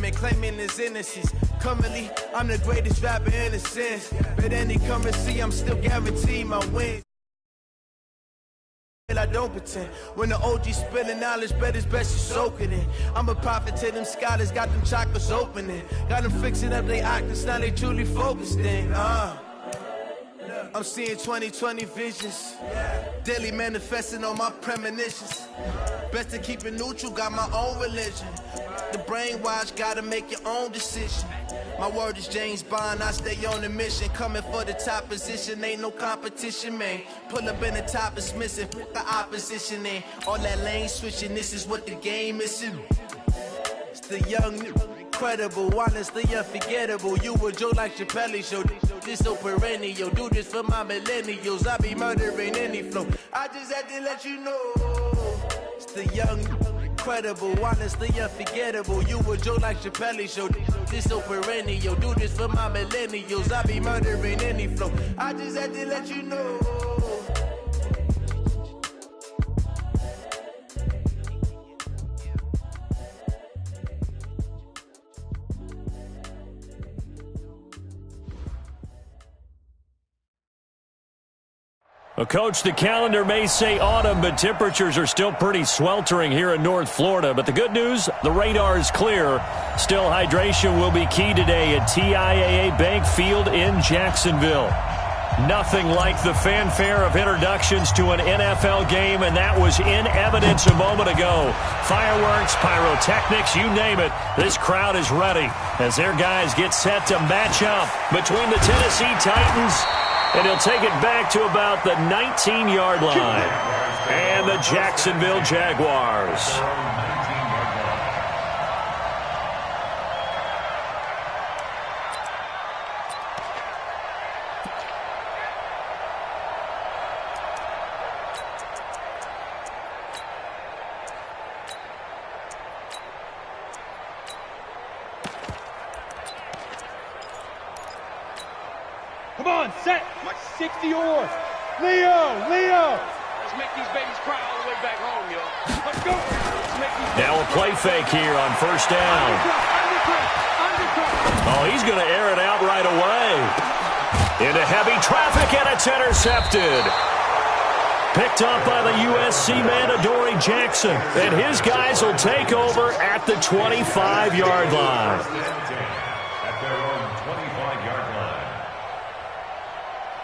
man claiming his innocence. Currently, I'm the greatest rapper in a sense. But any currency, I'm still guaranteed my win. I don't pretend. When the OG spilling knowledge, bet it's best you soak it in. I'm a prophet to them scholars, got them chakras opening. Got them fixing up they octaves, now they truly focused in. I'm seeing 2020 visions. Daily manifesting on my premonitions. Best to keep it neutral, got my own religion. The brainwash, gotta make your own decision. My word is James Bond, I stay on the mission. Coming for the top position, ain't no competition, man. Pull up in the top is missing, put the opposition in. All that lane switching, this is what the game is. It's the young, incredible, honestly unforgettable. You a joke like Chappelle show, this so perennial. Do this for my millennials, I be murdering any flow. I just had to let you know. It's the young, incredible, honestly unforgettable. You a joke like Chappelle show, this so perennial. Do this for my millennials, I be murdering any flow. I just had to let you know. Well, Coach, the calendar may say autumn, but temperatures are still pretty sweltering here in North Florida. But the good news, the radar is clear. Still, hydration will be key today at TIAA Bank Field in Jacksonville. Nothing like the fanfare of introductions to an NFL game, and that was in evidence a moment ago. Fireworks, pyrotechnics, you name it. This crowd is ready as their guys get set to match up between the Tennessee Titans, and he'll take it back to about the 19-yard line, and the Jacksonville Jaguars. Come on, set. 60 or Leo. Let's make these babies cry all the way back home, yo. Let's go. Now a play fake here on first down. Oh, he's going to air it out right away. Into heavy traffic, and it's intercepted. Picked up by the USC man, Adoree Jackson. And his guys will take over at the 25-yard line.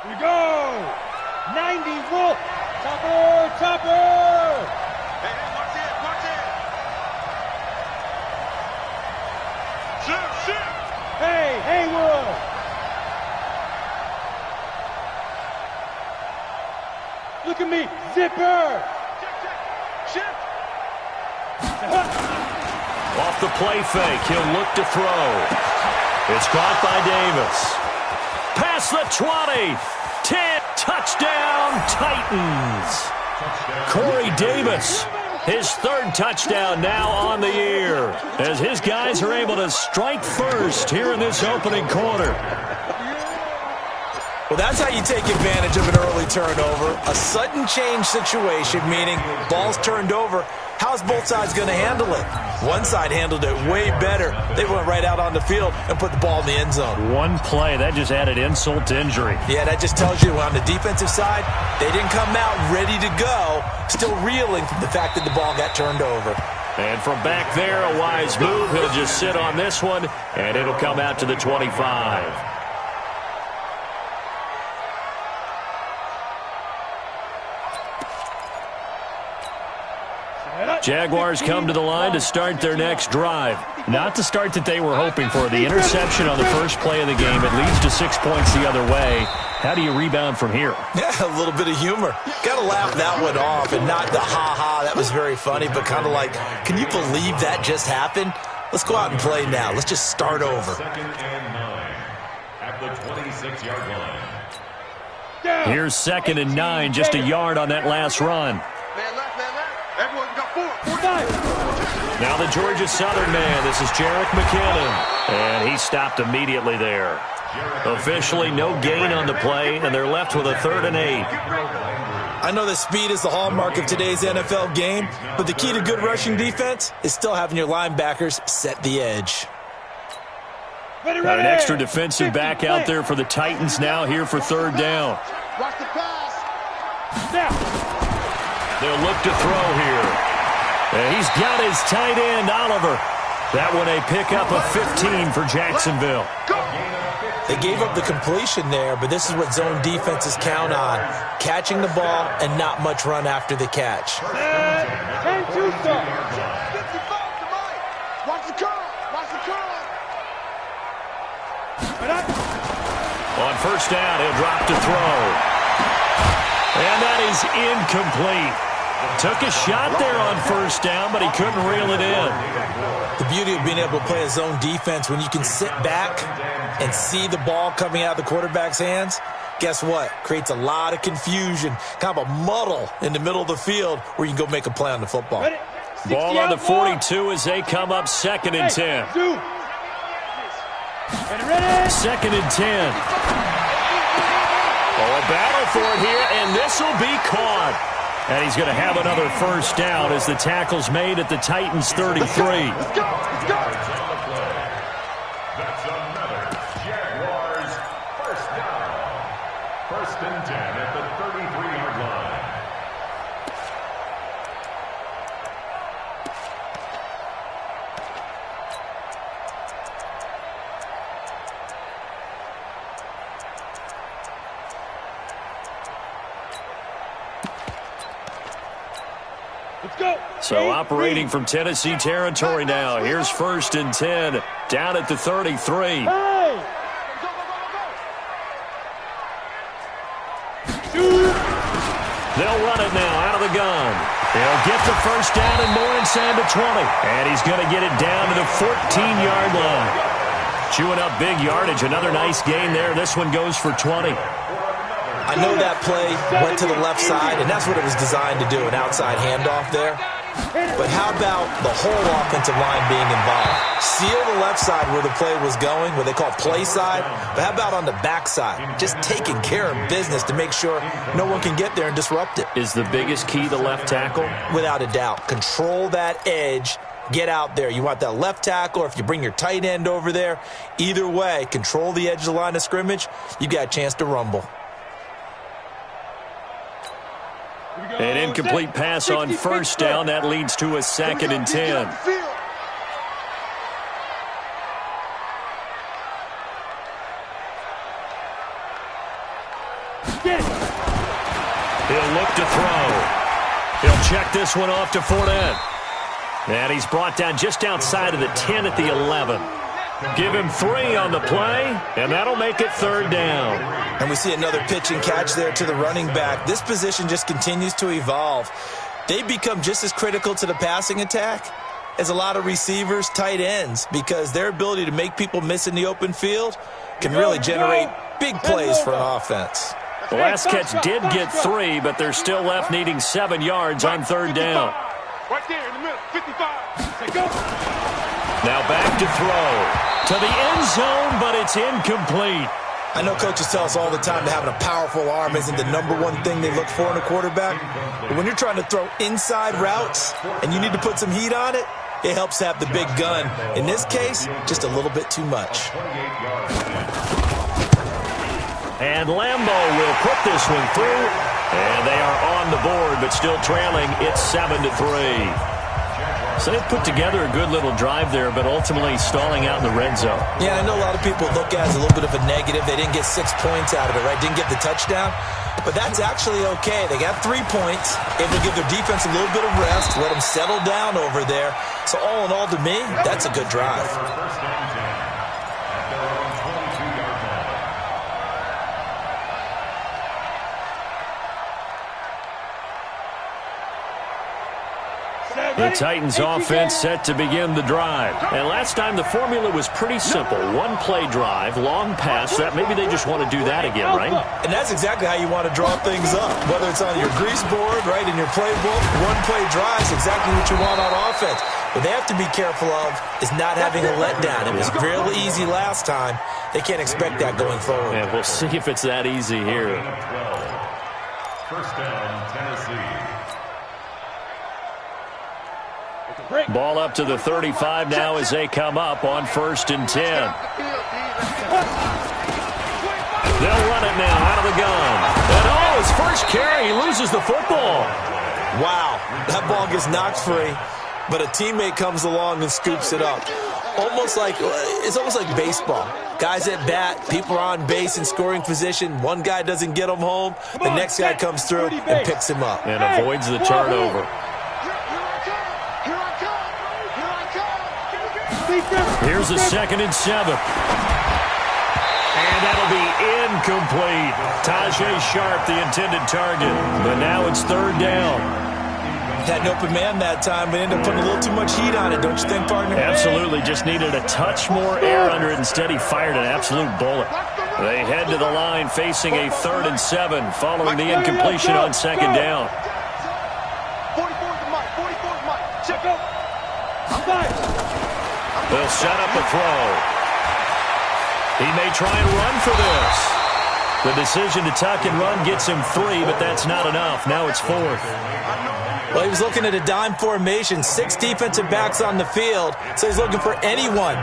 We go! 90 Wolf! Topper! Hey, watch it! Shoot! Hey, Haywood! Look at me, zipper! Shift! Off the play fake, he'll look to throw. It's caught by Davis. Past the 20, 10, touchdown Titans. Corey Davis, his third touchdown now on the year, as his guys are able to strike first here in this opening quarter. Well, that's how you take advantage of an early turnover. A sudden change situation, meaning ball's turned over. How's both sides going to handle it? One side handled it way better. They went right out on the field and put the ball in the end zone. One play, that just added insult to injury. Yeah, that just tells you on the defensive side, they didn't come out ready to go, still reeling from the fact that the ball got turned over. And from back there, a wise move. He'll just sit on this one, and it'll come out to the 25. Jaguars come to the line to start their next drive. Not the start that they were hoping for. The interception on the first play of the game. It leads to 6 points the other way. How do you rebound from here? Yeah, a little bit of humor. Got to laugh that one off, and not the ha-ha, that was very funny, but kind of like, can you believe that just happened? Let's go out and play now. Let's just start over. Second and 9 at the 26-yard line. Here's 2nd and 9, just a yard on that last run. Man left. Everyone got 4. Now the Georgia Southern man. This is Jerick McKinnon. And he stopped immediately there. Officially no gain on the play, and they're left with a 3rd and 8. I know that speed is the hallmark of today's NFL game, but the key to good rushing defense is still having your linebackers set the edge. Got an extra defensive back out there for the Titans now here for third down. Watch the pass. Now. They'll look to throw here. And he's got his tight end, Oliver. That one a pickup of 15 for Jacksonville. They gave up the completion there, but this is what zone defenses count on. Catching the ball and not much run after the catch. 10-2 stop. Watch the curl. Watch the curl. On first down, he'll drop to throw. And that is incomplete. Took a shot there on first down, but he couldn't reel it in. The beauty of being able to play a zone defense when you can sit back and see the ball coming out of the quarterback's hands, guess what? Creates a lot of confusion, kind of a muddle in the middle of the field where you can go make a play on the football. Ball on the 42 as they come up 2nd and 10. 2nd and 10. Oh, a battle for it here, and this will be caught. And he's going to have another first down as the tackle's made at the Titans' 33. Let's go. That's another Jaguars first down. 1st and 10 at the 33-yard line. So operating from Tennessee territory now. Here's 1st and 10 down at the 33. They'll run it now out of the gun. They'll get the first down and more inside the 20. And he's going to get it down to the 14-yard line. Chewing up big yardage. Another nice gain there. This one goes for 20. I know that play went to the left side, and that's what it was designed to do, an outside handoff there. But how about the whole offensive line being involved? Seal the left side where the play was going, what they call play side. But how about on the back side? Just taking care of business to make sure no one can get there and disrupt it. Is the biggest key the left tackle? Without a doubt. Control that edge. Get out there. You want that left tackle, or if you bring your tight end over there, either way, control the edge of the line of scrimmage. You got a chance to rumble. An incomplete pass on first down. That leads to a 2nd and 10. He'll look to throw. He'll check this one off to Fournette. And he's brought down just outside of the 10 at the 11. Give him 3 on the play, and that'll make it 3rd down. And we see another pitch and catch there to the running back. This position just continues to evolve. They become just as critical to the passing attack as a lot of receivers, tight ends, because their ability to make people miss in the open field can really generate big plays for an offense. The last catch did get 3, but they're still left needing 7 yards on 3rd down. Right there in the middle, 55. Say go. Now back to throw. To the end zone, but it's incomplete. I know coaches tell us all the time that having a powerful arm isn't the #1 thing they look for in a quarterback. But when you're trying to throw inside routes and you need to put some heat on it, it helps have the big gun. In this case, just a little bit too much. And Lambeau will put this one through. And they are on the board, but still trailing. It's 7-3. So they've put together a good little drive there, but ultimately stalling out in the red zone. Yeah, I know a lot of people look at it as a little bit of a negative. They didn't get 6 points out of it, right? Didn't get the touchdown. But that's actually okay. They got 3 points. Able to give their defense a little bit of rest, let them settle down over there. So all in all, to me, that's a good drive. The Titans offense set to begin the drive. And last time the formula was pretty simple. 1-play drive, long pass. That maybe they just want to do that again, right? And that's exactly how you want to draw things up. Whether it's on your grease board, right, in your playbook, 1-play drive is exactly what you want on offense. What they have to be careful of is not having a letdown. It was real easy last time. They can't expect that going forward. Yeah, we'll see if it's that easy here. First down, Tennessee. Ball up to the 35 now as they come up on 1st and 10. They'll run it now out of the gun. And his first carry, he loses the football. Wow, that ball gets knocked free, but a teammate comes along and scoops it up. It's almost like baseball. Guys at bat, people are on base in scoring position. One guy doesn't get him home. The next guy comes through and picks him up. And avoids the turnover. Here's a 2nd and 7. And that'll be incomplete. Tajay Sharp, the intended target. But now it's 3rd down. Had an open man that time, but ended up putting a little too much heat on it, don't you think, partner? Absolutely. Just needed a touch more air under it. Instead, he fired an absolute bullet. They head to the line facing a 3rd and 7 following the incompletion on 2nd down. 44's Mike. 44's Mike. Check out. They'll set up a throw. He may try and run for this. The decision to tuck and run gets him 3, but that's not enough. Now it's 4th. Well, he was looking at a dime formation, 6 defensive backs on the field, so he's looking for anyone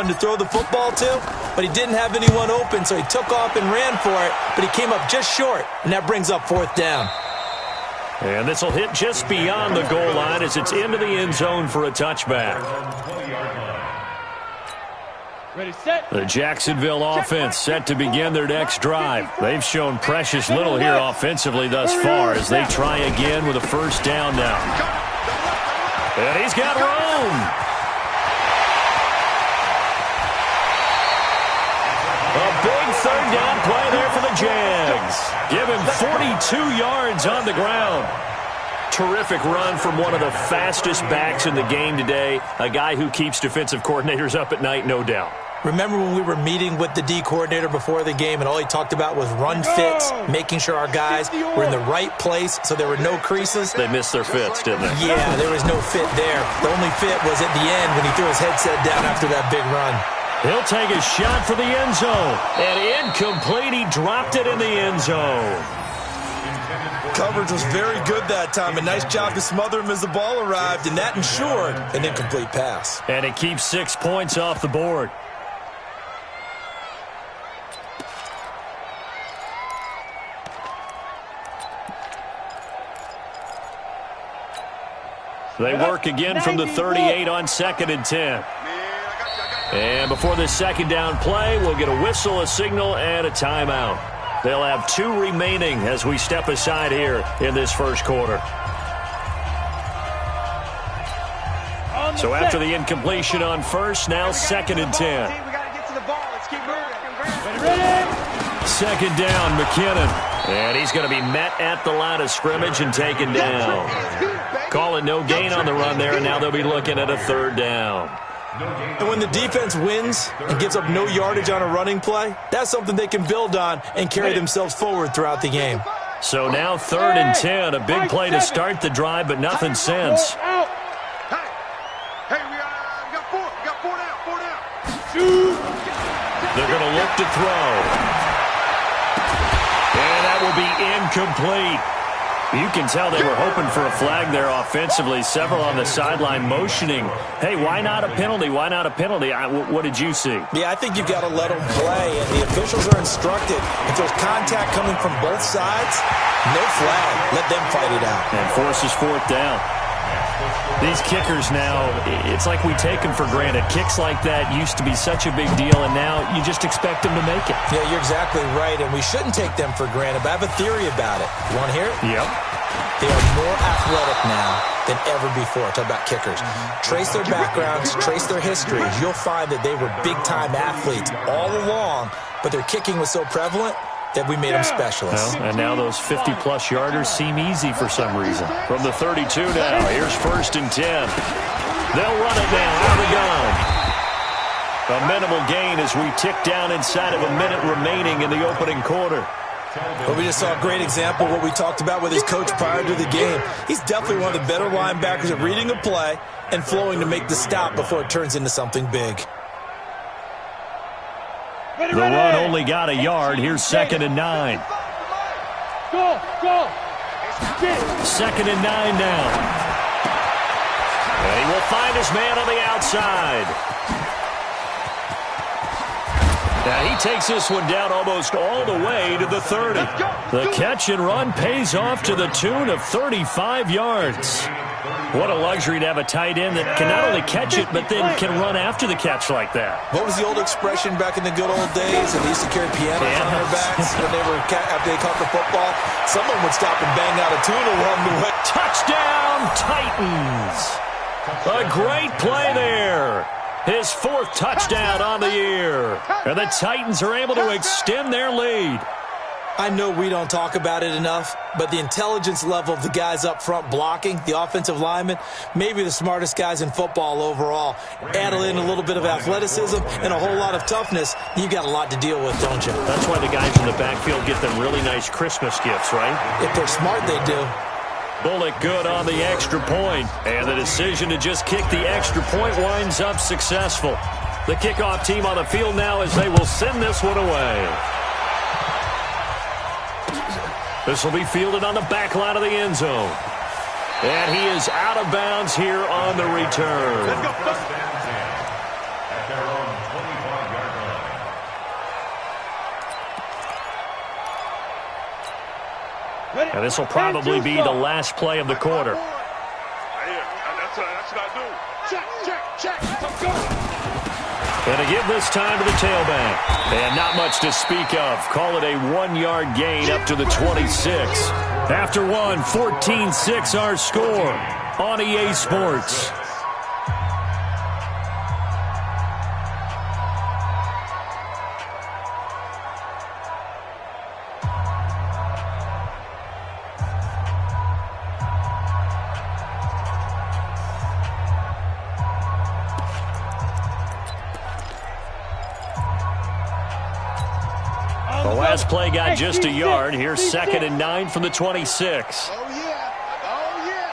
to throw the football to, but he didn't have anyone open, so he took off and ran for it, but he came up just short, and that brings up 4th down. And this will hit just beyond the goal line as it's into the end zone for a touchback. Ready, set. The Jacksonville offense set to begin their next drive. They've shown precious little here offensively thus far as they try again with a 1st down now. And he's got room. A big 3rd down play there for the Jags. Give him 42 yards on the ground. Terrific run from one of the fastest backs in the game today. A guy who keeps defensive coordinators up at night, no doubt. Remember when we were meeting with the D coordinator before the game and all he talked about was run fits, making sure our guys were in the right place so there were no creases? They missed their fits, didn't they? Yeah, there was no fit there. The only fit was at the end when he threw his headset down after that big run. He'll take a shot for the end zone. And incomplete. He dropped it in the end zone. Coverage was very good that time. A nice job to smother him as the ball arrived, and that ensured an incomplete pass. And it keeps 6 points off the board. They work again from the 38 on 2nd and 10. And before this 2nd down play, we'll get a whistle, a signal, and a timeout. They'll have 2 remaining as we step aside here in this 1st quarter. So after the incompletion on 1st, now 2nd and 10. 2nd down, McKinnon. And he's going to be met at the line of scrimmage and taken down. Call it no gain on the run there, and now they'll be looking at a 3rd down. And when the defense wins and gives up no yardage on a running play, that's something they can build on and carry themselves forward throughout the game. So now 3rd and 10, a big play to start the drive, but nothing since. Hey, we got 4 down. They're going to look to throw. And that will be incomplete. You can tell they were hoping for a flag there offensively. Several on the sideline motioning. Hey, why not a penalty? Why not a penalty? What did you see? Yeah, I think you've got to let them play, and the officials are instructed. If there's contact coming from both sides, no flag. Let them fight it out. And forces 4th down. These kickers now, it's like we take them for granted. Kicks like that used to be such a big deal, and now you just expect them to make it. Yeah, you're exactly right, and we shouldn't take them for granted, but I have a theory about it. You want to hear it? Yep. They are more athletic now than ever before. Talk about kickers. Trace their backgrounds, trace their histories. You'll find that they were big-time athletes all along, but their kicking was so prevalent that we made them specialists. Well, and now those 50-plus yarders seem easy for some reason. From the 32 now, here's 1st and 10. They'll run it now out of the gun. A minimal gain as we tick down inside of a minute remaining in the opening quarter. Well, we just saw a great example of what we talked about with his coach prior to the game. He's definitely one of the better linebackers at reading a play and flowing to make the stop before it turns into something big. The run only got a yard. Here's 2nd and 9. Go. 2nd and 9 now. He will find his man on the outside. Now he takes this one down almost all the way to the 30. The catch and run pays off to the tune of 35 yards. What a luxury to have a tight end that can not only catch it, but then can run after the catch like that. What was the old expression back in the good old days? And they used to carry pianos on their backs when they were after they caught the football. Someone would stop and bang out a tune along the way. Touchdown, Titans! A great play there. His 4th touchdown on the year. And the Titans are able to extend their lead. I know we don't talk about it enough, but the intelligence level of the guys up front blocking, the offensive linemen, maybe the smartest guys in football overall. Add in a little bit of athleticism and a whole lot of toughness, you got a lot to deal with, don't you? That's why the guys in the backfield get them really nice Christmas gifts, right? If they're smart, they do. Bullock good on the extra point, and the decision to just kick the extra point winds up successful. The kickoff team on the field now as they will send this one away. This will be fielded on the back line of the end zone. And he is out of bounds here on the return. Let's go. First and 10 at their own 25-yard line. And this will probably be the last play of the quarter. That's what I do. Check. Let's go. And to give this time to the tailback. And not much to speak of. Call it a 1-yard gain up to the 26. After one, 14-6 our score on EA Sports. The last play got just a yard. Here's 2nd and 9 from the 26. Oh, yeah.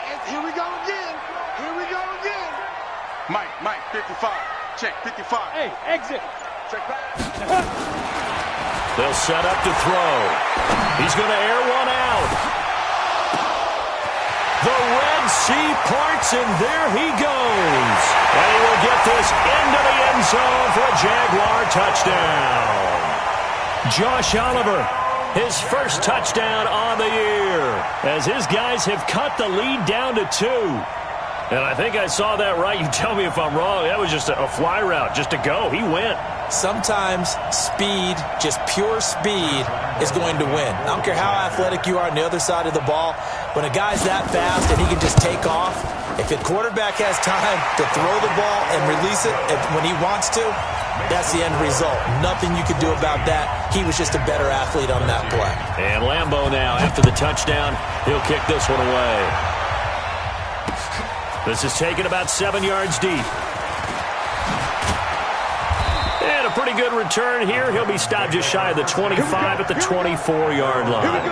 And here we go again. Mike, 55. Check, 55. Hey, exit. Check back. They'll set up to throw. He's going to air one out. The Red Sea parts, and there he goes. And he will get this into the end zone for a Jaguar touchdown. Josh Oliver, his first touchdown on the year, as his guys have cut the lead down to 2. And I think I saw that right. You tell me if I'm wrong. That was just a fly route, just to go. He went. Sometimes speed, just pure speed, is going to win. I don't care how athletic you are on the other side of the ball. When a guy's that fast and he can just take off, if the quarterback has time to throw the ball and release it when he wants to, that's the end result. Nothing you could do about that. He was just a better athlete on that play. And Lambeau now, after the touchdown, he'll kick this one away. This is taken about 7 yards deep. And a pretty good return here. He'll be stopped just shy of the 25 at the 24-yard line.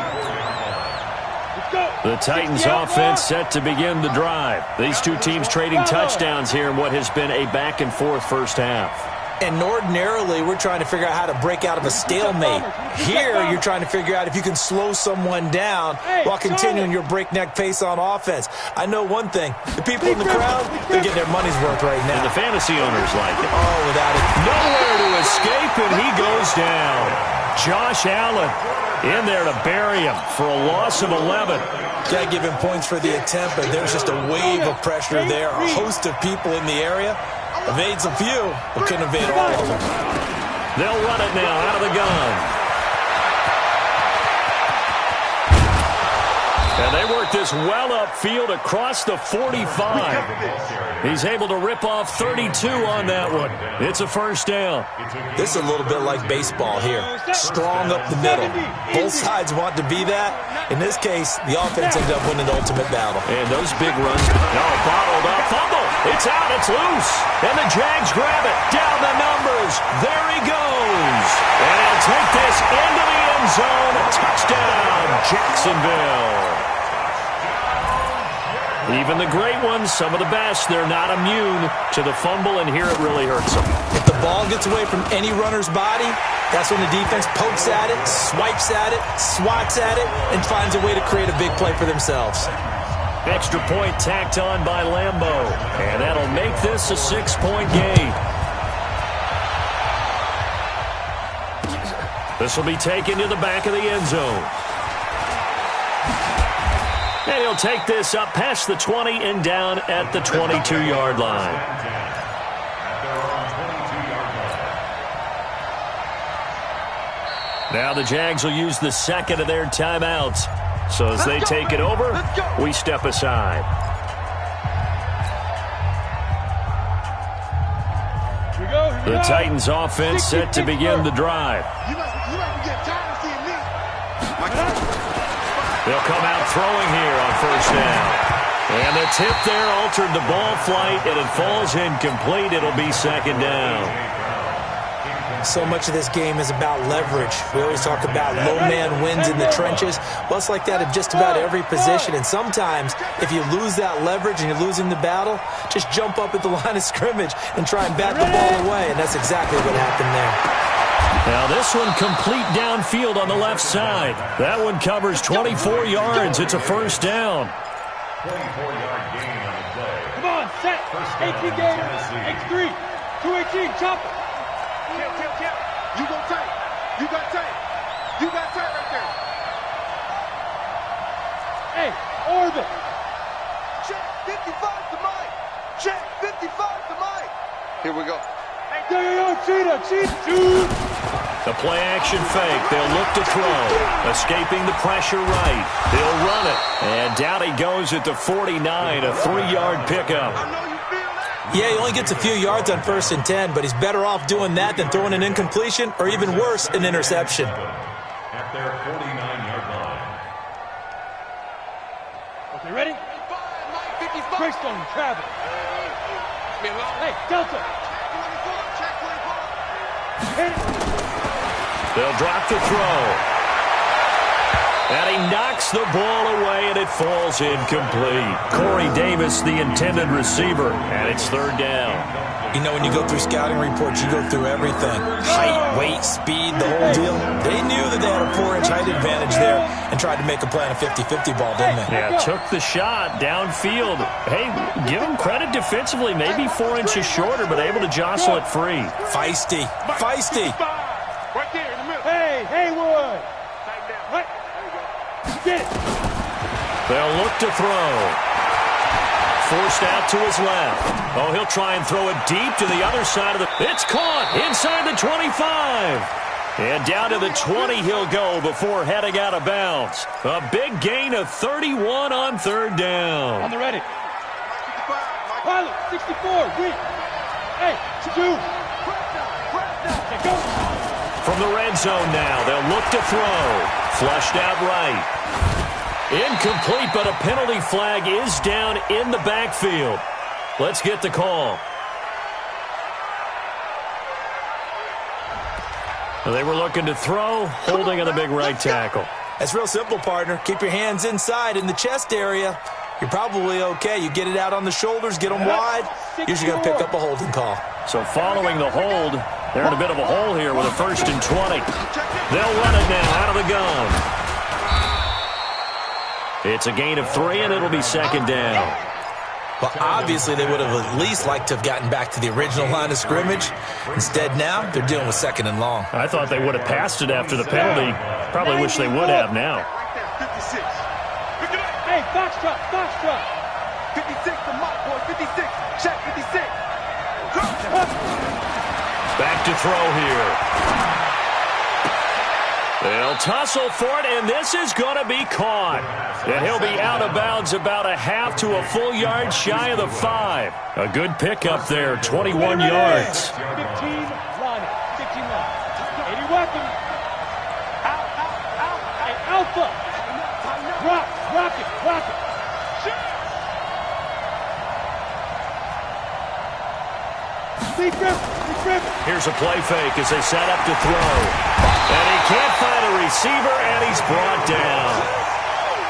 The Titans offense set to begin the drive. These two teams trading touchdowns here in what has been a back-and-forth first half. And ordinarily, we're trying to figure out how to break out of a stalemate. Here, you're trying to figure out if you can slow someone down while continuing your breakneck pace on offense. I know one thing. The people in the crowd, they're getting their money's worth right now. And the fantasy owners like it. Oh, without it. Nowhere to escape, and he goes down. Josh Allen in there to bury him for a loss of 11. Got to give him points for the attempt, but there's just a wave of pressure there. A host of people in the area. Evades a few, but couldn't evade all of them. They'll run it now out of the gun. And they work this well upfield across the 45. He's able to rip off 32 on that one. It's a first down. This is a little bit like baseball here. Strong up the middle. Both sides want to be that. In this case, the offense ended up winning the ultimate battle. And those big runs. Bottled up. Fumble. It's out. It's loose. And the Jags grab it. Down the numbers. There he goes. And he'll take this into the end zone. A touchdown, Jacksonville. Even the great ones, some of the best, they're not immune to the fumble, and here it really hurts them. If the ball gets away from any runner's body, that's when the defense pokes at it, swipes at it, swats at it, and finds a way to create a big play for themselves. Extra point tacked on by Lambeau. And that'll make this a 6-point game. This will be taken to the back of the end zone. And he'll take this up past the 20 and down at the 22-yard line. Now the Jags will use the second of their timeouts. So as they take it over, we step aside. The Titans offense set to begin the drive. They'll come out throwing here on first down. And the tip there altered the ball flight, and it falls incomplete. It'll be second down. So much of this game is about leverage. We always talk about low man wins in the trenches. Well, it's like that in just about every position. And sometimes, if you lose that leverage and you're losing the battle, just jump up at the line of scrimmage and try and bat the ball away. And that's exactly what happened there. Now this one complete downfield on the left side. That one covers 24 yards. It's a first down. 24-yard gain on the play. Come on, set. 18 gainer. X3. 218, chop it. Kill. You go tight. You got tight. You got tight right there. Hey, orbit. Check 55 to Mike. Check 55 to Mike. Here we go. Yo, cheetah. The play-action fake. They'll look to throw. Escaping the pressure right. They'll run it. And down he goes at the 49, a 3-yard pickup. Yeah, he only gets a few yards on 1st and 10, but he's better off doing that than throwing an incompletion or even worse, an interception. At their 49-yard line. Okay, ready? Greystone, travel. Hey, Delta. They'll drop the throw. And he knocks the ball away, and it falls incomplete. Corey Davis, the intended receiver, and it's third down. You know, when you go through scouting reports, you go through everything. Height, weight, speed, the whole deal. They knew that they had a 4-inch height advantage there and tried to make a play on a 50-50 ball, didn't they? Yeah, took the shot downfield. Hey, give him credit defensively. Maybe 4 inches shorter, but able to jostle it free. Feisty. Right there in the middle. Hey, Haywood. What? Get it. They'll look to throw. Forced out to his left. Oh, he'll try and throw it deep to the other side of the... It's caught inside the 25. And down to the 20 he'll go before heading out of bounds. A big gain of 31 on third down. On the ready. Pilot, 64, win. Hey, 2. Okay, go. From the red zone now, they'll look to throw. Flushed out right. Incomplete, but a penalty flag is down in the backfield. Let's get the call. They were looking to throw, holding on the big right tackle. That's real simple, partner. Keep your hands inside in the chest area. You're probably okay. You get it out on the shoulders, get them wide. Usually going to pick up a holding call. So following the hold, they're in a bit of a hole here with a 1st and 20. They'll run it now out of the gun. It's a gain of 3, and it'll be second down. Well, obviously, they would have at least liked to have gotten back to the original line of scrimmage. Instead, now, they're dealing with 2nd and long. I thought they would have passed it after the penalty. Probably wish they would have now. 56. Hey, Foxtrot. 56 to Mike, boy. 56. Check 56. Back to throw here. They'll tussle for it, and this is going to be caught. And he'll be out of bounds about a half to a full yard shy of the 5. A good pickup there, 21 yards. 15 line. 80 weapon. Out. Hey, Alpha. Rock it. Deep grip. Here's a play fake as they set up to throw. And he can't find a receiver, and he's brought down.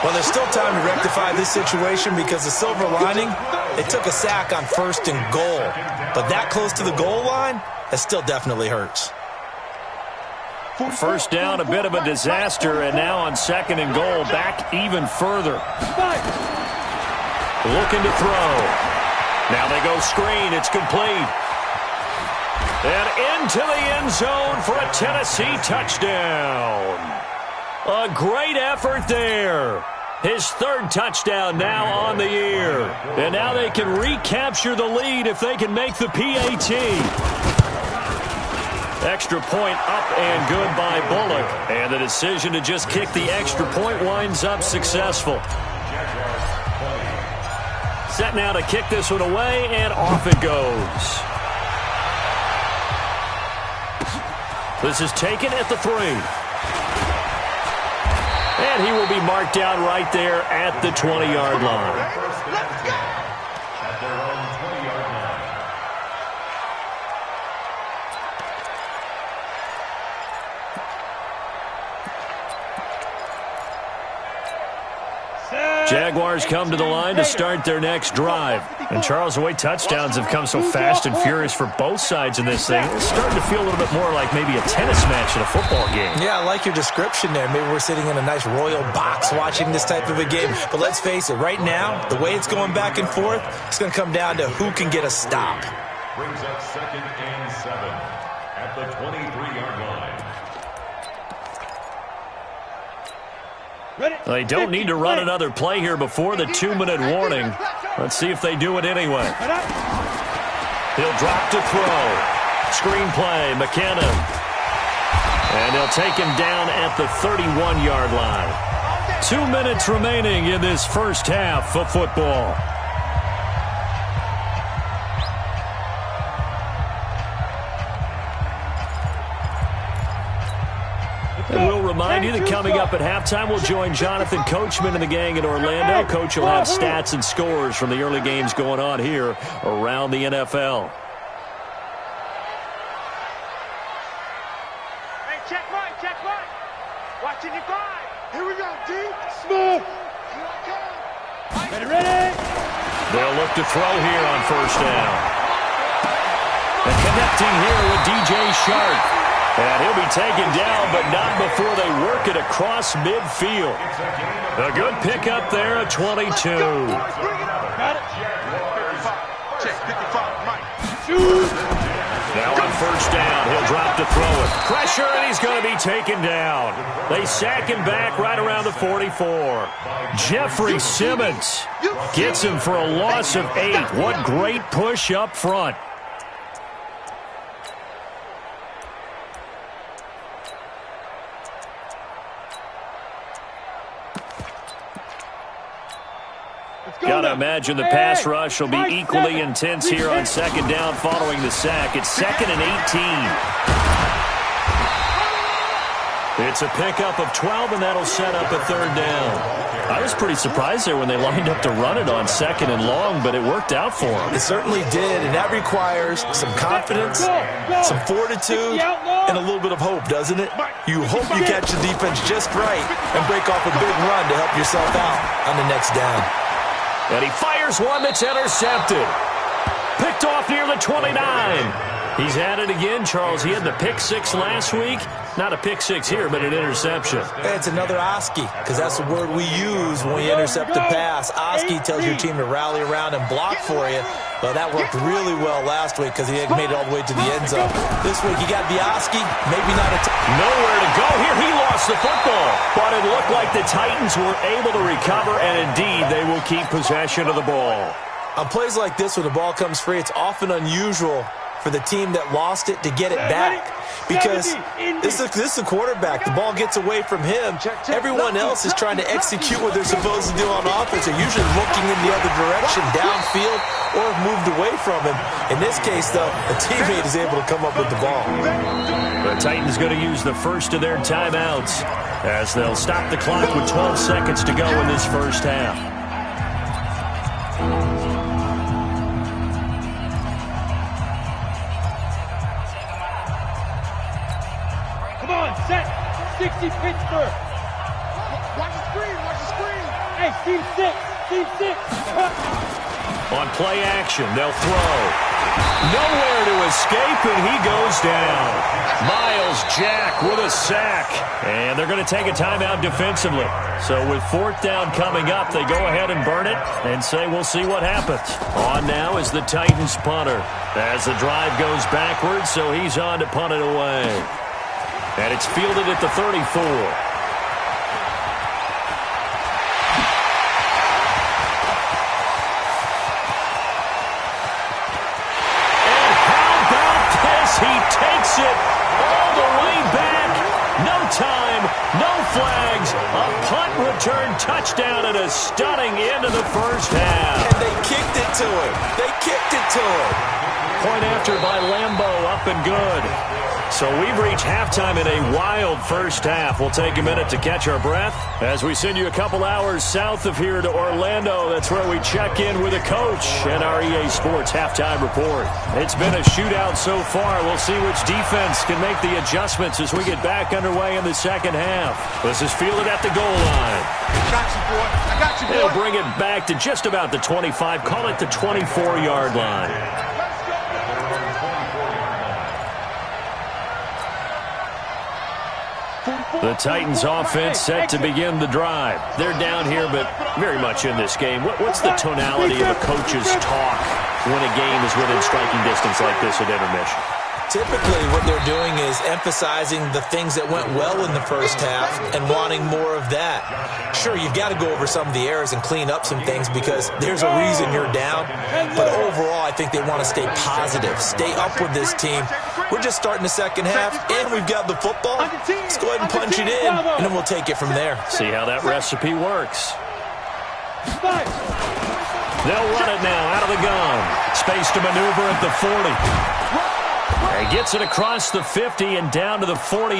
Well, there's still time to rectify this situation because the silver lining, they took a sack on 1st and goal. But that close to the goal line, that still definitely hurts. First down, a bit of a disaster, and now on 2nd and goal, back even further. Looking to throw. Now they go screen. It's complete. And into the end zone for a Tennessee touchdown. A great effort there. His third touchdown now on the year. And now they can recapture the lead if they can make the PAT. Extra point up and good by Bullock. And the decision to just kick the extra point winds up successful. Set now to kick this one away, and off it goes. This is taken at the 3. And he will be marked down right there at the 20-yard line. Let's go! At their own 20-yard line. Jaguars come to the line to start their next drive. And Charles, the way touchdowns have come so fast and furious for both sides in this thing, it's starting to feel a little bit more like maybe a tennis match in a football game. Yeah, I like your description there. Maybe we're sitting in a nice royal box watching this type of a game. But let's face it, right now, the way it's going back and forth, it's going to come down to who can get a stop. Brings up 2nd and 7 at the 23-yard line. They don't need to run another play here before the 2-minute warning. Let's see if they do it anyway. He'll drop to throw. Screenplay, McKinnon. And they'll take him down at the 31-yard line. 2 minutes remaining in this first half of football. And we'll remind you that coming up at halftime, we'll join Jonathan Coachman and the gang in Orlando. Coach will have stats and scores from the early games going on here around the NFL. Hey, check right, check right. Watching you five. Here we go, deep. Smooth. Here I come. Ready? They'll look to throw here on first down. And connecting here with DJ Shark. And he'll be taken down, but not before they work it across midfield. A good pickup there at 22. Got it. Check 55, Mike. Now on first down, he'll drop to throw it. Pressure, and he's going to be taken down. They sack him back right around the 44. Jeffrey Simmons gets him for a loss of 8. What great push up front. Got to imagine the pass rush will be equally intense here on second down following the sack. It's 2nd and 18. It's a pickup of 12, and that'll set up a third down. I was pretty surprised there when they lined up to run it on 2nd and long, but it worked out for them. It certainly did, and that requires some confidence, some fortitude, and a little bit of hope, doesn't it? You hope you catch the defense just right and break off a big run to help yourself out on the next down. And he fires one that's intercepted. Picked off near the 29. He's at it again, Charles. He had the pick 6 last week. Not a pick 6 here, but an interception. It's another Oski, because that's the word we use when we intercept a pass. Oski tells your team to rally around and block for you. Well, that worked really well last week because he had made it all the way to the end zone. This week, you got the Oski, maybe not a... Nowhere to go here. He lost the football. But it looked like the Titans were able to recover, and indeed, they will keep possession of the ball. On plays like this, when the ball comes free, it's often unusual for the team that lost it to get it back. Because this is the quarterback. The ball gets away from him. Everyone else is trying to execute what they're supposed to do on offense. They're usually looking in the other direction, downfield, or moved away from him. In this case, though, a teammate is able to come up with the ball. The Titans going to use the first of their timeouts as they'll stop the clock with 12 seconds to go in this first half. Come on, set. 60 Pittsburgh. Watch the screen, watch the screen. Hey, team 6, team 6. On play action, they'll throw. Nowhere to escape, and he goes down. Miles Jack with a sack. And they're going to take a timeout defensively. So with fourth down coming up, they go ahead and burn it and say we'll see what happens. On now is the Titans punter. As the drive goes backwards, so he's on to punt it away. And it's fielded at the 34. He takes it all the way back. No time, no flags. A punt return touchdown and a stunning end of the first half. And they kicked it to him. They kicked it to him. Point after by Lambeau, up and good. So we've reached halftime in a wild first half. We'll take a minute to catch our breath as we send you a couple hours south of here to Orlando. That's where we check in with a coach and our EA Sports halftime report. It's been a shootout so far. We'll see which defense can make the adjustments as we get back underway in the second half. This is fielded at the goal line. I got you, boy. I got you, boy. They'll bring it back to just about the 25. Call it the 24-yard line. The Titans offense set to begin the drive. They're down here, but very much in this game. What's the tonality of a coach's talk when a game is within striking distance like this at intermission? Typically, what they're doing is emphasizing the things that went well in the first half and wanting more of that. Sure, you've got to go over some of the errors and clean up some things because there's a reason you're down. But overall, I think they want to stay positive, stay up with this team. We're just starting the second half, and we've got the football. Let's go ahead and punch it in, and then we'll take it from there. See how that recipe works. They'll run it now out of the gun. Space to maneuver at the 40. He gets it across the 50 and down to the 48.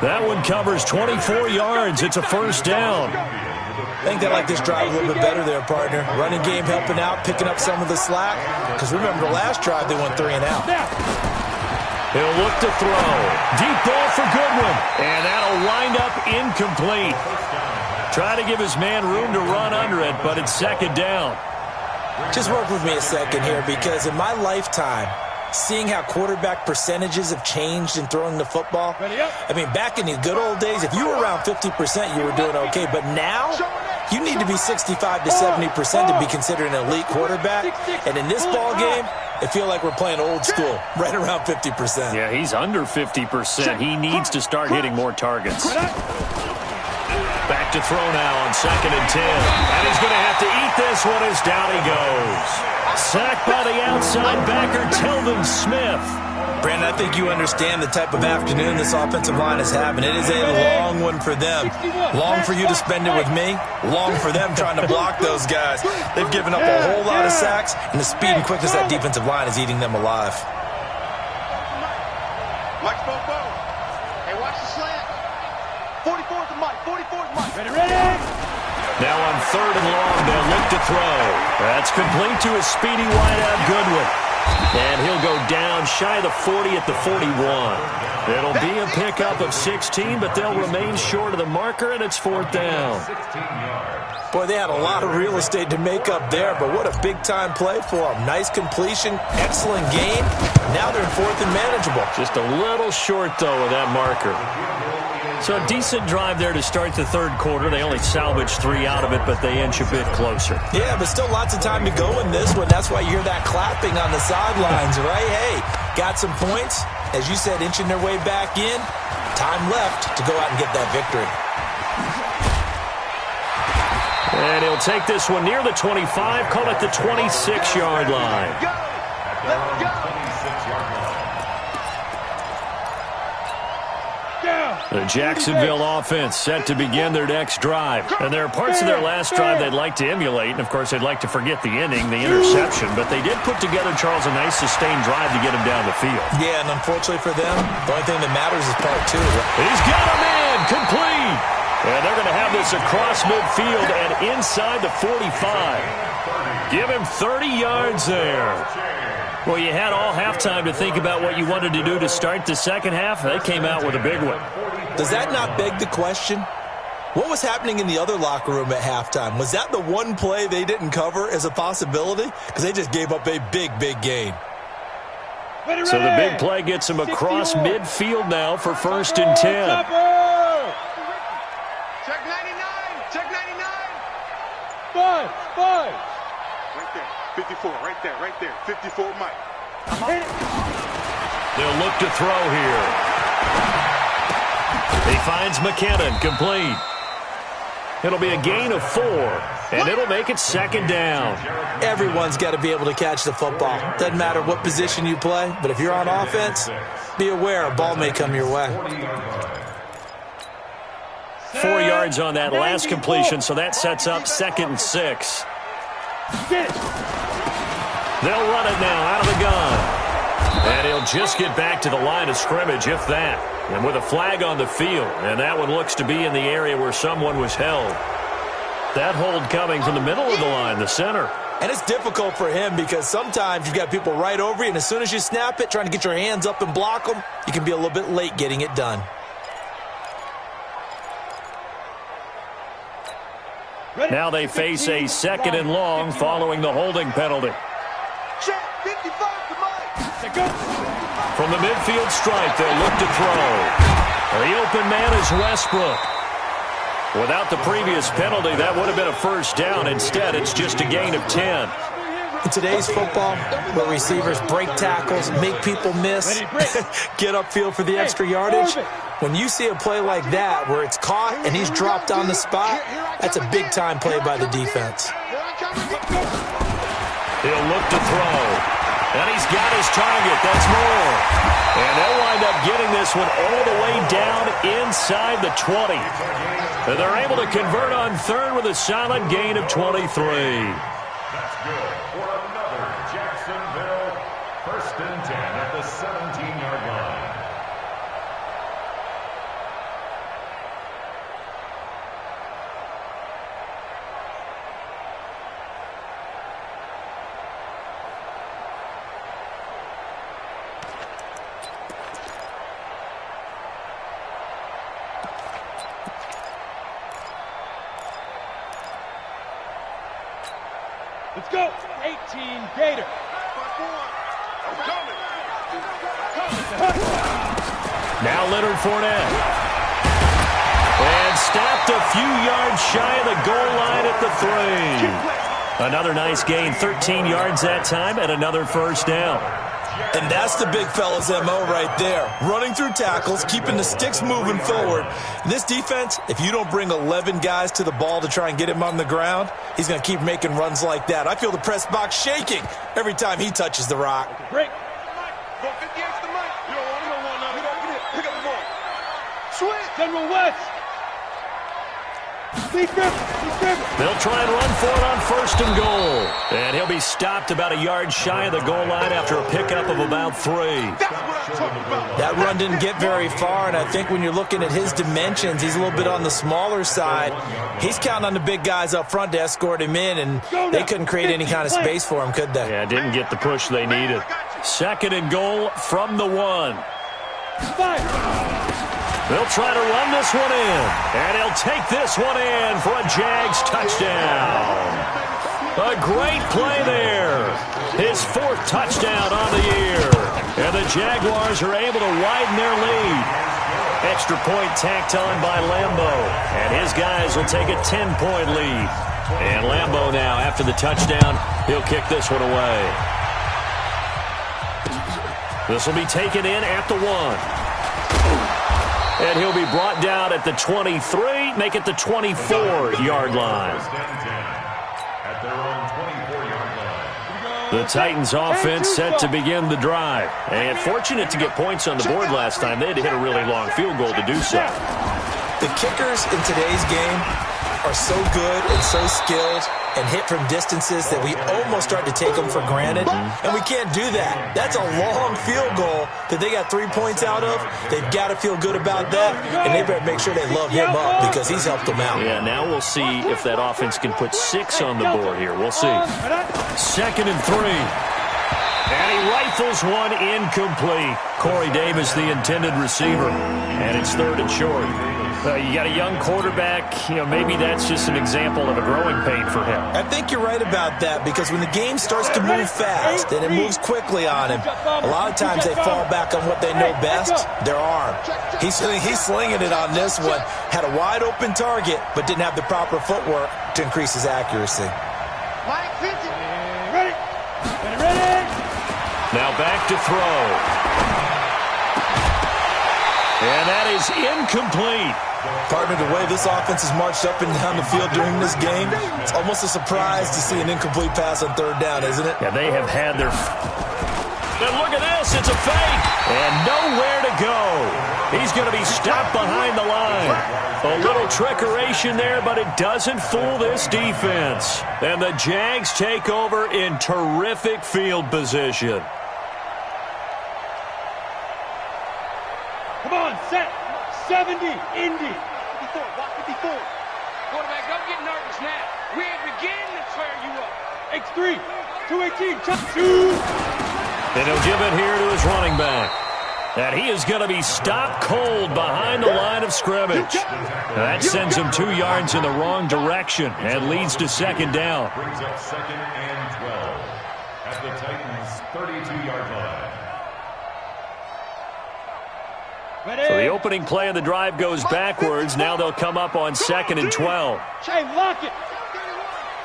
That one covers 24 yards. It's a first down. I think they like this drive a little bit better there, partner. Running game helping out, picking up some of the slack. Because remember, the last drive they went 3 and out. He'll look to throw. Deep ball for Goodwin. And that'll wind up incomplete. Try to give his man room to run under it, but it's second down. Just work with me a second here, because in my lifetime, seeing how quarterback percentages have changed in throwing the football. I mean, back in the good old days, if you were around 50%, you were doing okay. But now, you need to be 65 to 70% to be considered an elite quarterback. And in this ball game, I feel like we're playing old school, right around 50%. Yeah, he's under 50%. He needs to start hitting more targets. Back to throw now on 2nd and 10. And he's going to have to eat this one as down he goes. Sacked by the outside backer, Telvin Smith. Brandon, I think you understand the type of afternoon this offensive line is having. It is a long one for them. Long for you to spend it with me. Long for them trying to block those guys. They've given up a whole lot of sacks, and the speed and quickness of that defensive line is eating them alive. Watch Bobo. Hey, watch the slant. 44's the mic. 44's the mic. Ready? Now on 3rd and long, they'll look to throw. That's complete to a speedy wideout Goodwin. And he'll go down shy of the 40 at the 41. It'll be a pickup of 16, but they'll remain short of the marker, and it's 4th down. Boy, they had a lot of real estate to make up there, but what a big-time play for them. Nice completion, excellent gain. Now they're in 4th and manageable. Just a little short, though, of that marker. So a decent drive there to start the 3rd quarter. They only salvaged 3 out of it, but they inch a bit closer. Yeah, but still lots of time to go in this one. That's why you hear that clapping on the sidelines, right? Hey, got some points. As you said, inching their way back in. Time left to go out and get that victory. And he'll take this one near the 25, call it the 26-yard line. Go! Let's go! The Jacksonville offense set to begin their next drive. And there are parts of their last drive they'd like to emulate. And, of course, they'd like to forget the inning, the interception. But they did put together, Charles, a nice sustained drive to get him down the field. Yeah, and unfortunately for them, the only thing that matters is part 2. He's got a man, complete. And they're going to have this across midfield and inside the 45. Give him 30 yards there. Well, you had all halftime to think about what you wanted to do to start the second half. They came out with a big one. Does that not beg the question? What was happening in the other locker room at halftime? Was that the one play they didn't cover as a possibility? Because they just gave up a big, big gain. So the big play gets him across midfield now for 1st and 10. Check 99. Check 99. 5. Right there. 54. Right there. 54, Mike. They'll look to throw here. He finds McKinnon, complete. It'll be a gain of 4, and it'll make it 2nd down. Everyone's got to be able to catch the football. Doesn't matter what position you play, but if you're on offense, be aware a ball may come your way. 4 yards on that last completion, so that sets up 2nd and 6. They'll run it now out of the gun. And he'll just get back to the line of scrimmage, if that. And with a flag on the field, and that one looks to be in the area where someone was held. That hold coming from the middle of the line, the center. And it's difficult for him because sometimes you've got people right over you, and as soon as you snap it, trying to get your hands up and block them, you can be a little bit late getting it done. Now they face a 2nd and long following the holding penalty. Check 55 to Mike. From the midfield stripe, they'll look to throw. The open man is Westbrook. Without the previous penalty, that would have been a 1st down. Instead, it's just a gain of 10. In today's football, where receivers break tackles, make people miss, get upfield for the extra yardage, when you see a play like that where it's caught and he's dropped on the spot, that's a big-time play by the defense. He'll look to throw. And he's got his target. That's more. And they'll wind up getting this one all the way down inside the 20. And they're able to convert on 3rd with a solid gain of 23. That's good for another Jacksonville 1st and 10 at the 17-yard line. Let's go. 18 Gator. Now Leonard Fournette. And stopped a few yards shy of the goal line at the 3. Another nice gain, 13 yards that time, and another 1st down. And that's the big fella's MO right there. Running through tackles, keeping the sticks moving forward. This defense, if you don't bring 11 guys to the ball to try and get him on the ground, he's going to keep making runs like that. I feel the press box shaking every time he touches the rock. Break. Go 50 extra Mike. You don't want nothing. Pick up the ball. Switch. General West. They'll try and run for it on 1st and goal. And he'll be stopped about a yard shy of the goal line after a pickup of about 3. That run didn't get very far, and I think when you're looking at his dimensions, he's a little bit on the smaller side. He's counting on the big guys up front to escort him in, and they couldn't create any kind of space for him, could they? Yeah, didn't get the push they needed. 2nd and goal from the 1. They'll try to run this one in, and he'll take this one in for a Jags touchdown. A great play there. His 4th touchdown on the year. And the Jaguars are able to widen their lead. Extra point tacked on by Lambeau. And his guys will take a 10-point lead. And Lambeau now, after the touchdown, he'll kick this one away. This will be taken in at the 1. And he'll be brought down at the 23, make it the 24-yard line. At their own 24-yard line. The Titans offense set to begin the drive. And fortunate to get points on the board last time. They had to hit a really long field goal to do so. The kickers in today's game are so good and so skilled and hit from distances that we almost start to take them for granted, and we can't do that. That's a long field goal that they got 3 points out of. They've got to feel good about that, and they better make sure they love him up because he's helped them out. Yeah, now we'll see if that offense can put 6 on the board here. We'll see. 2nd and 3. And he rifles one incomplete. Corey Davis, the intended receiver. And it's 3rd and short. You got a young quarterback. Maybe that's just an example of a growing pain for him. I think you're right about that, because when the game starts to move fast and it moves quickly on him, a lot of times they fall back on what they know best, their arm. He's slinging it on this one. Had a wide open target, but didn't have the proper footwork to increase his accuracy. Ready? Ready? Now back to throw. And that is incomplete. Partner, the way this offense has marched up and down the field during this game, it's almost a surprise to see an incomplete pass on third down, isn't it? Yeah, they have had their... And look at this, it's a fake. And nowhere to go. He's going to be stopped behind the line. A little trickeration there, but it doesn't fool this defense. And the Jags take over in terrific field position. Come on, set. 70, Indy. 54, block 54. Quarterback, don't get nervous now. We ain't beginning to tear you up. X3, 218, chop, 2. And he'll give it here to his running back. And he is going to be stopped cold behind the line of scrimmage. That sends him 2 yards in the wrong direction and leads to second down. Brings up 2nd and 12 at the Titans' 32-yard line. So the opening play of the drive goes backwards. Now they'll come up on 2nd and 12. Hey, lock it.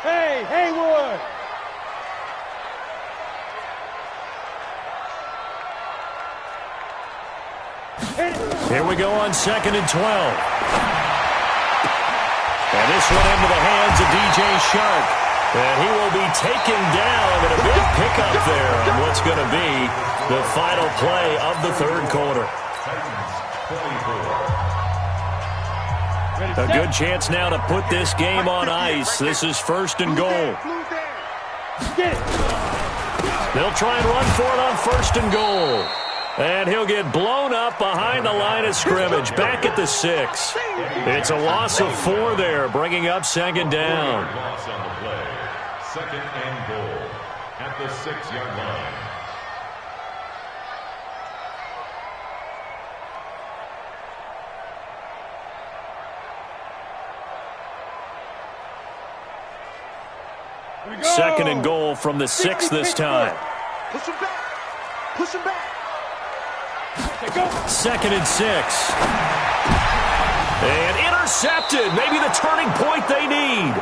Hey, Haywood. Here we go on 2nd and 12. And this one into the hands of DJ Shark. And he will be taken down, and a big pickup there on what's going to be the final play of the third quarter. A good chance now to put this game on ice. This is 1st and goal. They'll try and run for it on 1st and goal. And he'll get blown up behind the line of scrimmage, back at the 6. It's a loss of 4 there, bringing up 2nd down. Loss on the play. 2nd and goal at the 6-yard line. Second and goal from the 6 this time. Push him back. Push him back. 2nd and 6. And intercepted. Maybe the turning point they need.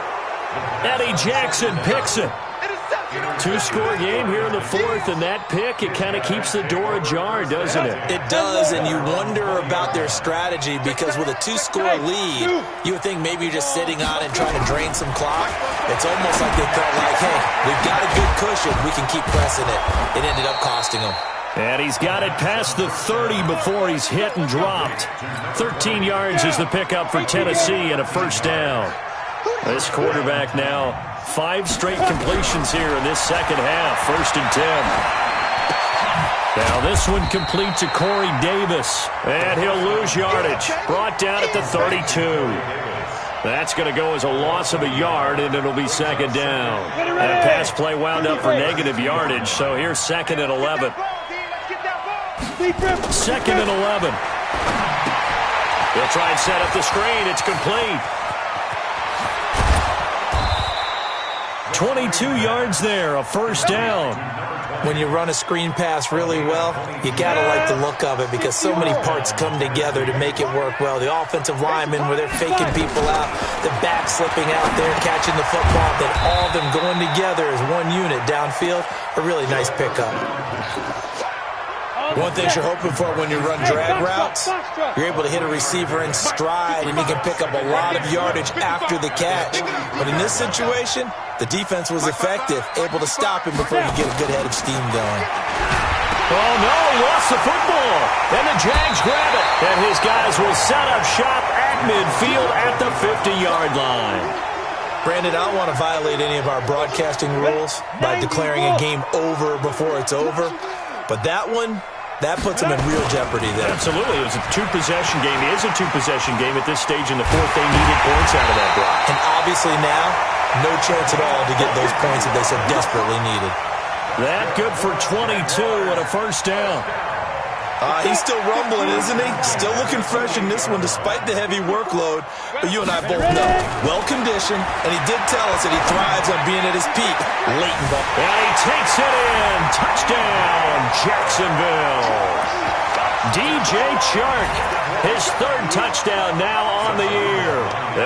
Eddie Jackson picks it. 2-score game here in the 4th, and that pick, it kind of keeps the door ajar, doesn't it? It does, and you wonder about their strategy, because with a 2-score lead, you would think maybe you're just sitting on it and trying to drain some clock. It's almost like they felt like, hey, we've got a good cushion. We can keep pressing it. It ended up costing them. And he's got it past the 30 before he's hit and dropped. 13 yards is the pickup for Tennessee and a 1st down. This quarterback now 5 straight completions here in this second half. 1st and 10. Now this one complete to Corey Davis. And he'll lose yardage. Brought down at the 32. That's going to go as a loss of a yard, and it'll be 2nd down. That pass play wound up for negative yardage, so here's 2nd and 11. 2nd and 11. They'll try and set up the screen. It's complete. 22 yards there, a 1st down. When you run a screen pass really well, you got to like the look of it, because so many parts come together to make it work well. The offensive linemen, where they're faking people out, the back slipping out there, catching the football, then all of them going together as one unit downfield. A really nice pickup. One thing you're hoping for when you run drag routes, you're able to hit a receiver in stride, and he can pick up a lot of yardage after the catch. But in this situation, the defense was effective, able to stop him before he get a good head of steam going. Oh, no, lost the football. And the Jags grab it. And his guys will set up shop at midfield at the 50-yard line. Brandon, I don't want to violate any of our broadcasting rules by declaring a game over before it's over. But that one, that puts them in real jeopardy there. Absolutely. It was a 2-possession game. It is a 2-possession game at this stage in the 4th. They needed points out of that drive. And obviously now, no chance at all to get those points that they so desperately needed. That good for 22 and a 1st down. He's still rumbling, isn't he? Still looking fresh in this one despite the heavy workload. But you and I both know, well-conditioned, and he did tell us that he thrives on being at his peak late in ball. And he takes it in. Touchdown, Jacksonville. DJ Chark, his third touchdown now on the year.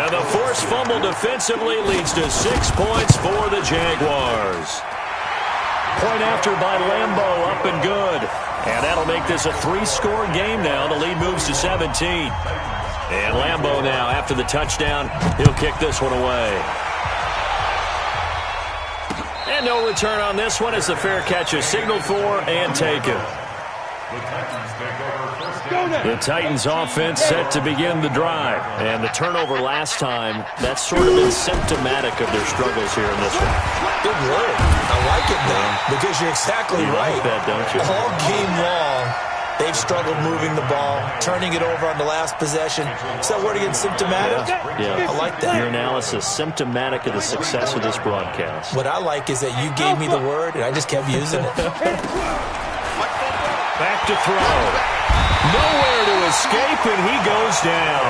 And the forced fumble defensively leads to 6 points for the Jaguars. Point after by Lambo, up and good. And that'll make this a 3-score game now. The lead moves to 17. And Lambo now, after the touchdown, he'll kick this one away. And no return on this one as the fair catch is signaled for and taken. The Titans offense set to begin the drive. And the turnover last time, that's sort of been symptomatic of their struggles here in this one. Good word. I like it, though, because you're exactly right. You like that, don't you? All game long, they've struggled moving the ball, turning it over on the last possession. Is that word again, symptomatic? Yeah. I like that. Your analysis, symptomatic of the success of this broadcast. What I like is that you gave me the word, and I just kept using it. Back to throw. Nowhere to escape, and he goes down.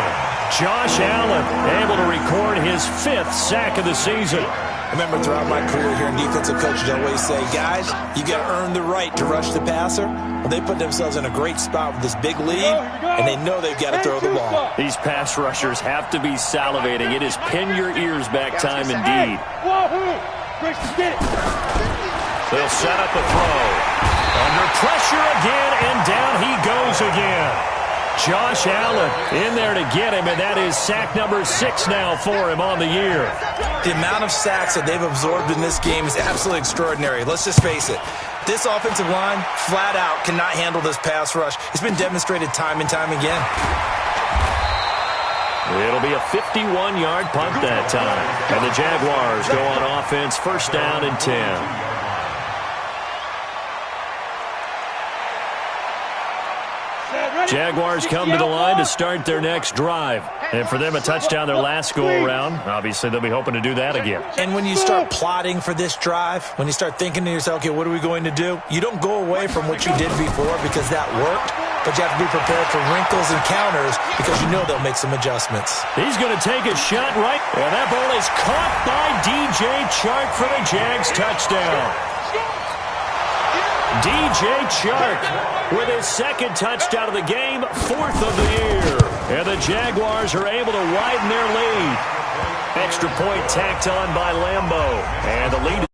Josh Allen able to record his 5th sack of the season. I remember throughout my career here in defensive coaches, I always say, guys, you got to earn the right to rush the passer. Well, they put themselves in a great spot with this big lead, and they know they've got to throw the ball. These pass rushers have to be salivating. It is pin your ears back time indeed. They'll set up a throw. Under pressure again, and down he goes again. Josh Allen in there to get him, and that is sack number 6 now for him on the year. The amount of sacks that they've absorbed in this game is absolutely extraordinary. Let's just face it. This offensive line, flat out, cannot handle this pass rush. It's been demonstrated time and time again. It'll be a 51-yard punt that time. And the Jaguars go on offense, first down and 10. Jaguars come to the line to start their next drive. And for them, a touchdown their last go-around. Obviously, they'll be hoping to do that again. And when you start plotting for this drive, when you start thinking to yourself, okay, what are we going to do? You don't go away from what you did before because that worked, but you have to be prepared for wrinkles and counters because you know they'll make some adjustments. He's going to take a shot right, and that ball is caught by DJ Chark for the Jags touchdown. DJ Chark with his 2nd touchdown of the game, 4th of the year. And the Jaguars are able to widen their lead. Extra point tacked on by Lambo. And the lead